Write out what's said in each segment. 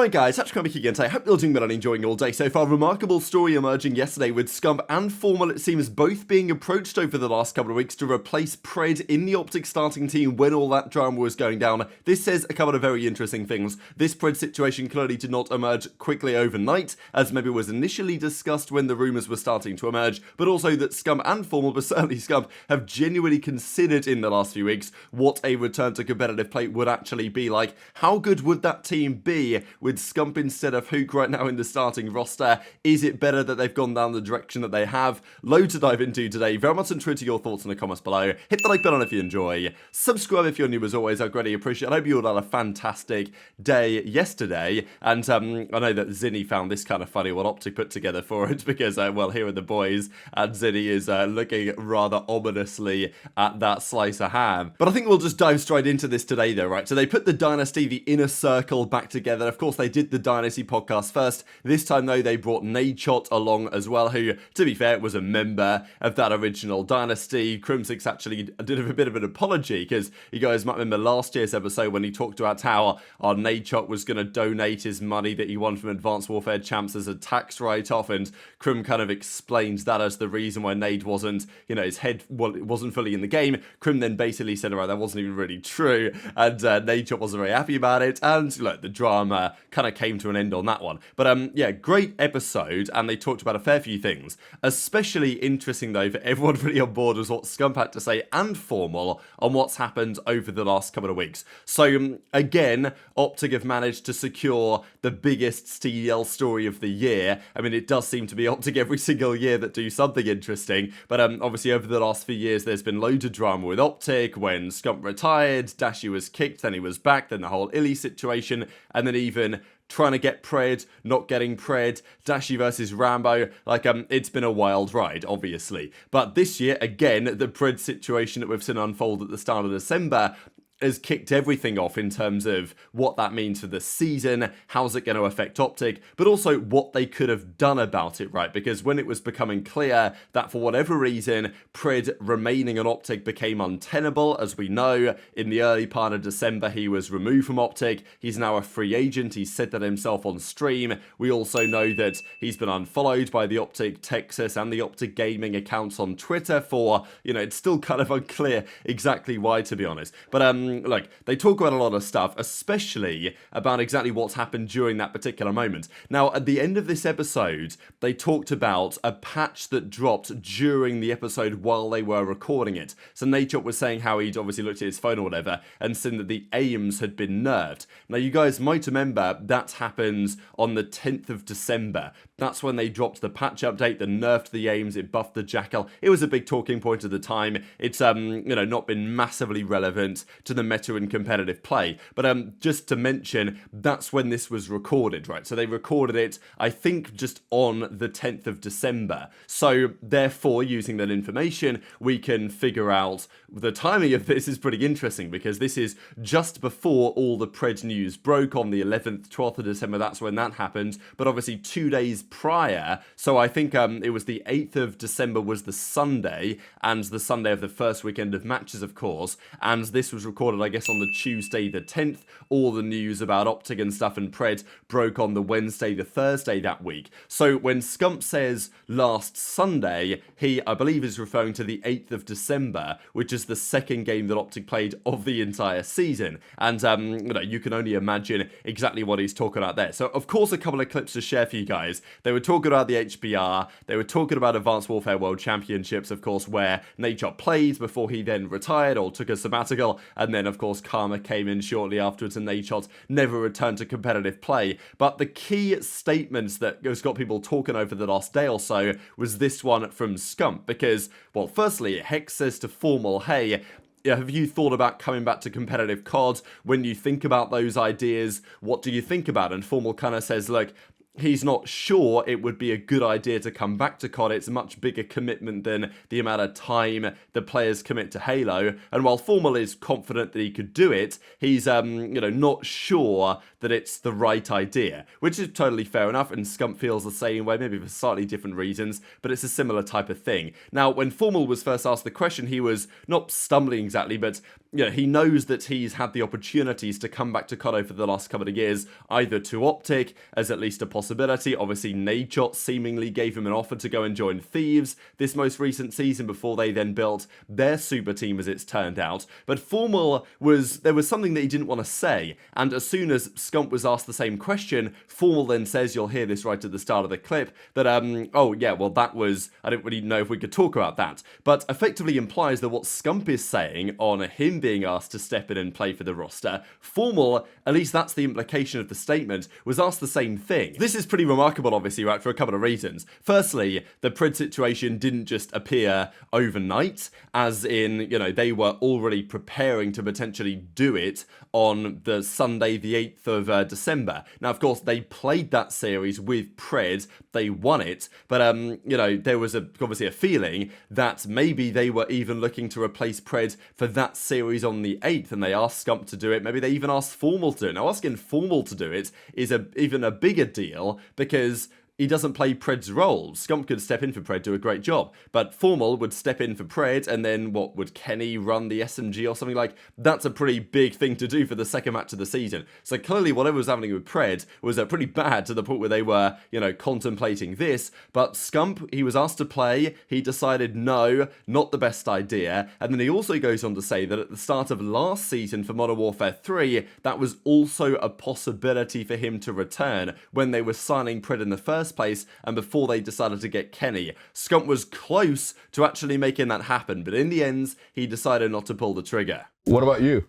Alright guys, Kremp again today. Hope you're doing well and enjoying your day so far. Remarkable story emerging yesterday with Scump and Formal, it seems, both being approached over the last couple of weeks to replace Pred in the OpTic starting team when all that drama was going down. This says a couple of very interesting things. This Pred situation clearly did not emerge quickly overnight, as maybe was initially discussed when the rumours were starting to emerge, but also that Scump and Formal, but certainly Scump, have genuinely considered in the last few weeks what a return to competitive play would actually be like. How good would that team be with Scump instead of Huke right now in the starting roster? Is it better that they've gone down the direction that they have? Loads to dive into today. Very much interested your thoughts in the comments below. Hit the like button if you enjoy. Subscribe if you're new as always. I greatly appreciate it. I hope you all had a fantastic day yesterday. And I know that Zinni found this kind of funny what OpTic put together for it because, well, here are the boys and Zinni is looking rather ominously at that slice of ham. But I think we'll just dive straight into this today though, right? So they put the Dynasty, the inner circle back together. Of course, they did the Dynasty podcast first. This time, though, they brought Nadeshot along as well, who, to be fair, was a member of that original Dynasty. Kremp actually did a bit of an apology, because you guys might remember last year's episode when he talked about how our Nadeshot was going to donate his money that he won from Advanced Warfare Champs as a tax write-off, and Kremp kind of explained that as the reason why Nade wasn't, you know, his head wasn't fully in the game. Kremp then basically said, alright, that wasn't even really true, and Nadeshot wasn't very happy about it, and look, the drama kind of came to an end on that one. But yeah, great episode, and they talked about a fair few things. Especially interesting though for everyone really on board was what Scump had to say, and Formal, on what's happened over the last couple of weeks. So again, OpTic have managed to secure the biggest CDL story of the year. I mean, it does seem to be OpTic every single year that do something interesting, but obviously over the last few years there's been loads of drama with OpTic. When Scump retired, Dashy was kicked, then he was back, then the whole Illy situation, and then even trying to get Pred, not getting Pred, Dashy versus Rambo, like, it's been a wild ride, obviously. But this year, again, the Pred situation that we've seen unfold at the start of December has kicked everything off in terms of what that means for the season, how's it going to affect OpTic, but also what they could have done about it, right? Because when it was becoming clear that for whatever reason, Pred remaining on OpTic became untenable, as we know, in the early part of December, he was removed from OpTic. He's now a free agent. He said that himself on stream. We also know that he's been unfollowed by the OpTic Texas and the OpTic Gaming accounts on Twitter for, you know, it's still kind of unclear exactly why, to be honest. But, look, they talk about a lot of stuff, especially about exactly what's happened during that particular moment. Now, at the end of this episode, they talked about a patch that dropped during the episode while they were recording it. So Nadeshot was saying how he'd obviously looked at his phone or whatever and seen that the aims had been nerfed. Now, you guys might remember that happened on the 10th of December. That's when they dropped the patch update that nerfed the aims, it buffed the Jackal. It was a big talking point at the time. It's, you know, not been massively relevant to the meta in competitive play. But just to mention, that's when this was recorded, right? So they recorded it, I think, just on the 10th of December. So therefore, using that information, we can figure out the timing of this is pretty interesting, because this is just before all the Pred news broke on the 11th, 12th of December. That's when that happened. But obviously 2 days prior, so I think it was the 8th of December was the Sunday, and the Sunday of the first weekend of matches, of course, and this was recorded, I guess, on the Tuesday the 10th. All the news about OpTic and stuff and Pred broke on the Wednesday the Thursday that week. So when Scump says last Sunday, he, I believe, is referring to the 8th of December, which is the second game that OpTic played of the entire season. And you know, you can only imagine exactly what he's talking about there. So of course, a couple of clips to share for you guys. They were talking about the HBR, they were talking about Advanced Warfare World Championships, of course, where Nadeshot played before he then retired or took a sabbatical, and then of course Karma came in shortly afterwards and Nadeshot never returned to competitive play. But the key statements that has got people talking over the last day or so was this one from Scump, because, well, firstly, Hex says to Formal, hey, have you thought about coming back to competitive COD? When you think about those ideas, what do you think about? And Formal kind of says, look, he's not sure it would be a good idea to come back to COD. It's a much bigger commitment than the amount of time the players commit to Halo. And while Formal is confident that he could do it, he's, you know, not sure that it's the right idea, which is totally fair enough. And Scump feels the same way, maybe for slightly different reasons, but it's a similar type of thing. Now, when Formal was first asked the question, he was not stumbling exactly, but you know, he knows that he's had the opportunities to come back to COD for the last couple of years, either to OpTic as at least a possibility. Obviously, Nadeshot seemingly gave him an offer to go and join Thieves this most recent season before they then built their super team, as it's turned out. But Formal there was something that he didn't want to say, and as soon as Scump was asked the same question, Formal then says, you'll hear this right at the start of the clip, that oh yeah, well that was, I don't really know if we could talk about that, but effectively implies that what Scump is saying on him being asked to step in and play for the roster, Formal, at least that's the implication of the statement, was asked the same thing. This is pretty remarkable, obviously, right, for a couple of reasons. Firstly, the Pred situation didn't just appear overnight, as in, you know, they were already preparing to potentially do it on the Sunday, the 8th of December. Now, of course, they played that series with Pred, they won it, but, you know, there was obviously a feeling that maybe they were even looking to replace Pred for that series on the 8th, and they asked Scump to do it. Maybe they even asked Formal to do it. Now, asking Formal to do it is even a bigger deal, because he doesn't play Pred's role. Scump could step in for Pred, do a great job, but Formal would step in for Pred, and then what, would Kenny run the SMG or something? Like, that's a pretty big thing to do for the second match of the season. So clearly whatever was happening with Pred was pretty bad, to the point where they were, you know, contemplating this. But Scump, he was asked to play, he decided no, not the best idea, and then he also goes on to say that at the start of last season for Modern Warfare 3, that was also a possibility for him to return when they were signing Pred in the first place, and before they decided to get Kenny. Scump was close to actually making that happen, but in the end, he decided not to pull the trigger. What about you?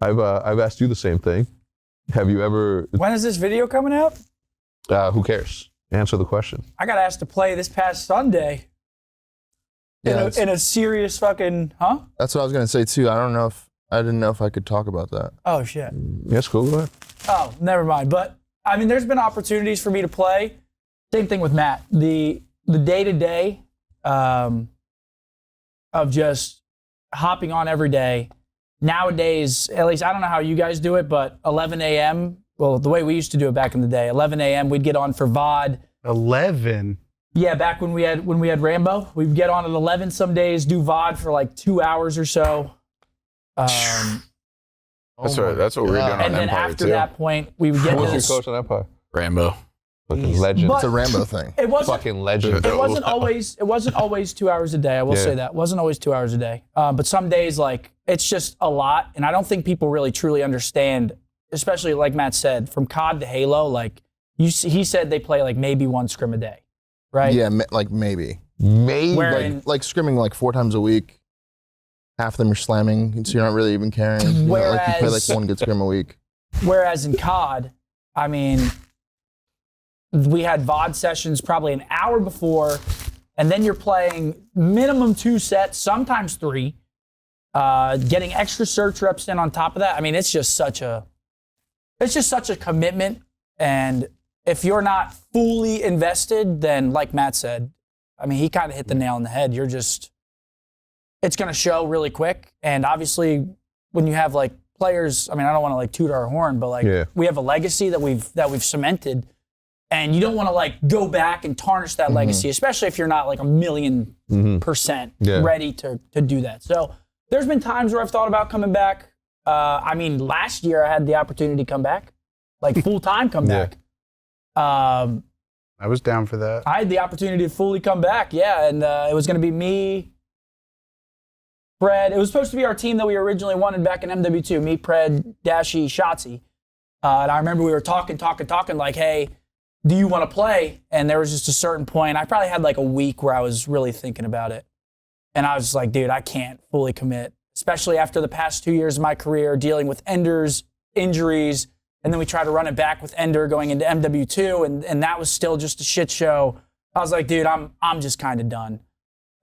I've asked you the same thing. Have you ever... When is this video coming out? Who cares? Answer the question. I got asked to play this past Sunday. Yeah, in a serious fucking... Huh? That's what I was going to say, too. I didn't know if I could talk about that. Oh, shit. Yes, cool. Go ahead. Oh, never mind. But, I mean, there's been opportunities for me to play. Same thing with Matt. The day-to-day of just hopping on every day. Nowadays, at least I don't know how you guys do it, but 11 a.m., well, the way we used to do it back in the day, 11 a.m., we'd get on for VOD. 11? Yeah, back when we had Rambo. We'd get on at 11 some days, do VOD for like 2 hours or so. That's right. That's what we were doing on Empire, and then after that point, we would get Who to was your coach on Empire? Rambo. Fucking legend. It's a Rambo thing. It wasn't fucking legend. It wasn't always 2 hours a day. I will say that. It wasn't always 2 hours a day. But some days, like, it's just a lot. And I don't think people really truly understand, especially like Matt said, from COD to Halo, like, he said they play like maybe one scrim a day, right? Yeah, like maybe. Maybe. Like scrimming like 4 times a week. Half of them are slamming, so you're not really even caring. You know, like you play like one good scrim a week. Whereas in COD, I mean, we had VOD sessions probably an hour before, and then you're playing minimum 2 sets, sometimes 3, getting extra search reps in on top of that. I mean, it's just such a commitment, and if you're not fully invested, then like Matt said, I mean, he kind of hit the nail on the head. It's going to show really quick, and obviously when you have like players, I mean, I don't want to like toot our horn, but like we have a legacy that we've cemented. And you don't want to like go back and tarnish that legacy, especially if you're not like 1,000,000% ready to do that. So there's been times where I've thought about coming back. I mean, last year I had the opportunity to come back, like full-time come back. I was down for that. I had the opportunity to fully come back, and it was going to be me, Pred. It was supposed to be our team that we originally wanted back in MW2, me, Pred, Dashy, Shotzzy. And I remember we were talking like, hey, do you want to play? And there was just a certain point. I probably had like a week where I was really thinking about it. And I was like, dude, I can't fully commit, especially after the past 2 years of my career dealing with Enders, injuries, and then we tried to run it back with Ender going into MW2, and that was still just a shit show. I was like, dude, I'm just kind of done.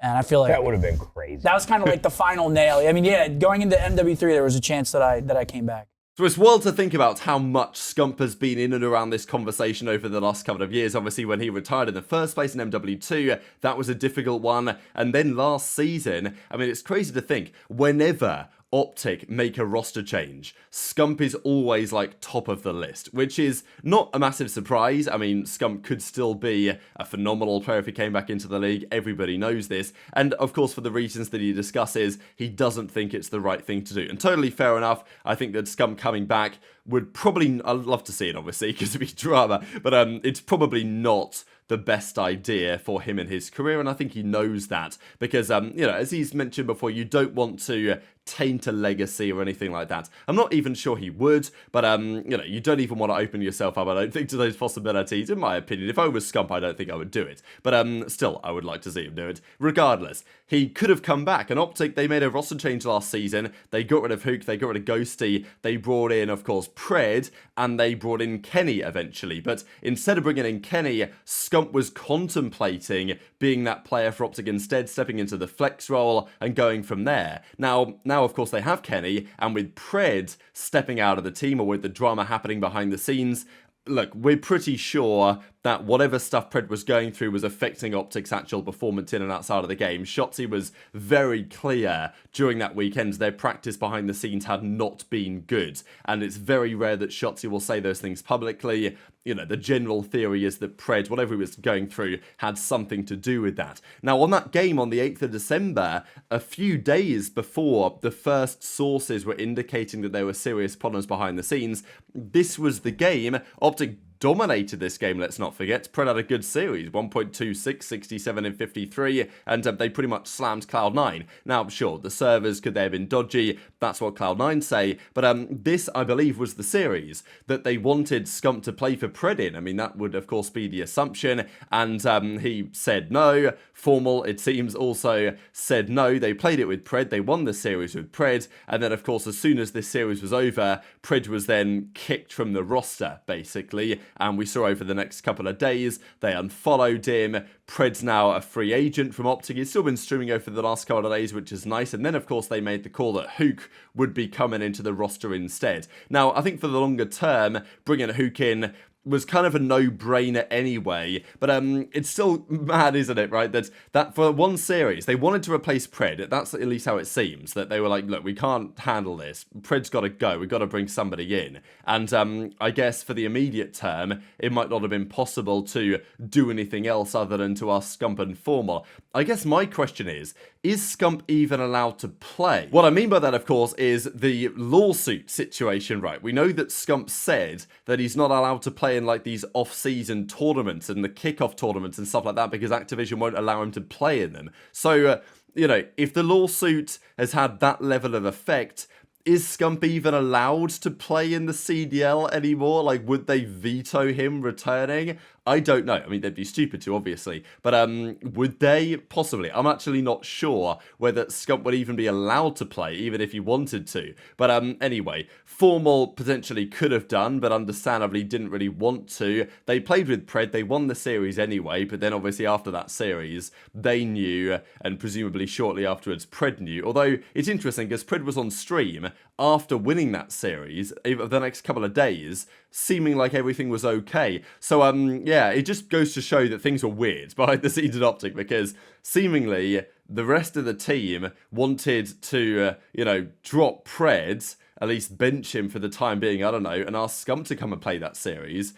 And I feel like that would have been crazy. That was kind of like the final nail. I mean, yeah, going into MW3, there was a chance that I came back. So it's wild to think about how much Scump has been in and around this conversation over the last couple of years. Obviously, when he retired in the first place in MW2, that was a difficult one. And then last season, I mean, it's crazy to think, whenever OpTic make a roster change, Scump is always like top of the list, which is not a massive surprise. I mean, Scump could still be a phenomenal player if he came back into the league. Everybody knows this. And of course, for the reasons that he discusses, he doesn't think it's the right thing to do. And totally fair enough. I think that Scump coming back would probably, I'd love to see it obviously because it'd be drama, but it's probably not the best idea for him in his career, and I think he knows that because, you know, as he's mentioned before, you don't want to taint a legacy or anything like that. I'm not even sure he would, but, you know, you don't even want to open yourself up, I don't think, to those possibilities, in my opinion. If I was Scump, I don't think I would do it, but still, I would like to see him do it. Regardless, he could have come back, and OpTic, they made a roster change last season. They got rid of Huke, they got rid of Ghosty, they brought in, of course, Pred, and they brought in Kenny eventually, but instead of bringing in Kenny, Scump was contemplating being that player for OpTic instead, stepping into the flex role and going from there. Now, of course, they have Kenny, and with Pred stepping out of the team, or with the drama happening behind the scenes, look, we're pretty sure that whatever stuff Pred was going through was affecting OpTic's actual performance in and outside of the game. Shotzzy was very clear during that weekend their practice behind the scenes had not been good, and it's very rare that Shotzzy will say those things publicly. You know, the general theory is that Pred, whatever he was going through, had something to do with that. Now, on that game on the 8th of December, a few days before the first sources were indicating that there were serious problems behind the scenes, this was the game. OpTic dominated this game, let's not forget. Pred had a good series, 1.26, 67 and 53, and they pretty much slammed Cloud9. Now, sure, the servers, could they have been dodgy? That's what Cloud9 say, but this, I believe, was the series that they wanted Scump to play for Pred in. I mean, that would, of course, be the assumption, and he said no. Formal, it seems, also said no. They played it with Pred, they won the series with Pred, and then, of course, as soon as this series was over, Pred was then kicked from the roster, basically. And we saw over the next couple of days, they unfollowed him. Pred's now a free agent from OpTic. He's still been streaming over the last couple of days, which is nice. And then, of course, they made the call that Huke would be coming into the roster instead. Now, I think for the longer term, bringing Huke in was kind of a no-brainer anyway, but it's still mad, isn't it, right, that for one series, they wanted to replace Pred. That's at least how it seems, that they were like, look, we can't handle this. Pred's got to go. We've got to bring somebody in. And I guess for the immediate term, it might not have been possible to do anything else other than to ask Scump and Formal. I guess my question is Scump even allowed to play? What I mean by that, of course, is the lawsuit situation, right? We know that Scump said that he's not allowed to play in like these off-season tournaments and the kickoff tournaments and stuff like that because Activision won't allow him to play in them. So, you know, if the lawsuit has had that level of effect, is Scump even allowed to play in the CDL anymore? Like, would they veto him returning? I don't know. I mean, they'd be stupid to, obviously. But would they? Possibly. I'm actually not sure whether Scump would even be allowed to play, even if he wanted to. But anyway, Formal potentially could have done, but understandably didn't really want to. They played with Pred. They won the series anyway. But then obviously after that series, they knew, and presumably shortly afterwards, Pred knew. Although it's interesting because Pred was on stream after winning that series over the next couple of days, seeming like everything was okay. So, yeah, it just goes to show that things were weird behind the scenes at OpTic because seemingly the rest of the team wanted to, you know, drop Pred, at least bench him for the time being, I don't know, and ask Scump to come and play that series.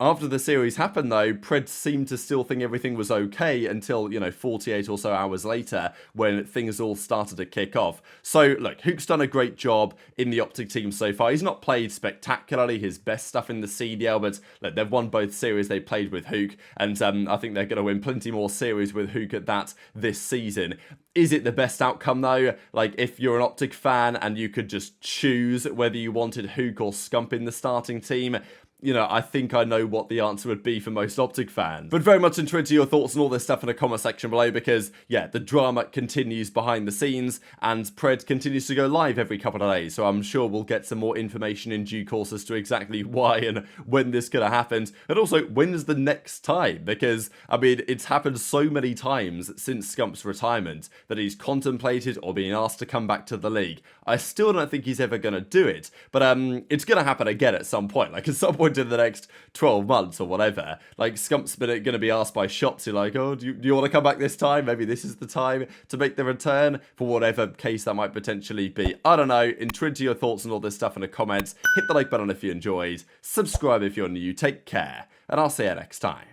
After the series happened, though, Pred seemed to still think everything was okay until, you know, 48 or so hours later when things all started to kick off. So, look, Huke's done a great job in the OpTic team so far. He's not played spectacularly his best stuff in the CDL, but look, they've won both series they played with Huke, and I think they're going to win plenty more series with Huke at that this season. Is it the best outcome, though? Like, if you're an OpTic fan and you could just choose whether you wanted Huke or Scump in the starting team, you know, I think I know what the answer would be for most OpTic fans. But very much interested to your thoughts on all this stuff in the comment section below because, yeah, the drama continues behind the scenes and Pred continues to go live every couple of days. So I'm sure we'll get some more information in due course as to exactly why and when this could have happened. And also, when's the next time? Because, I mean, it's happened so many times since Scump's retirement that he's contemplated or being asked to come back to the league. I still don't think he's ever going to do it. But it's going to happen again at some point. Like, at some point, point in the next 12 months or whatever. Like, Scump's going to be asked by Shotzzy, like, oh, do you want to come back this time? Maybe this is the time to make the return, for whatever case that might potentially be. I don't know. Enter into your thoughts on all this stuff in the comments. Hit the like button if you enjoyed. Subscribe if you're new. Take care. And I'll see you next time.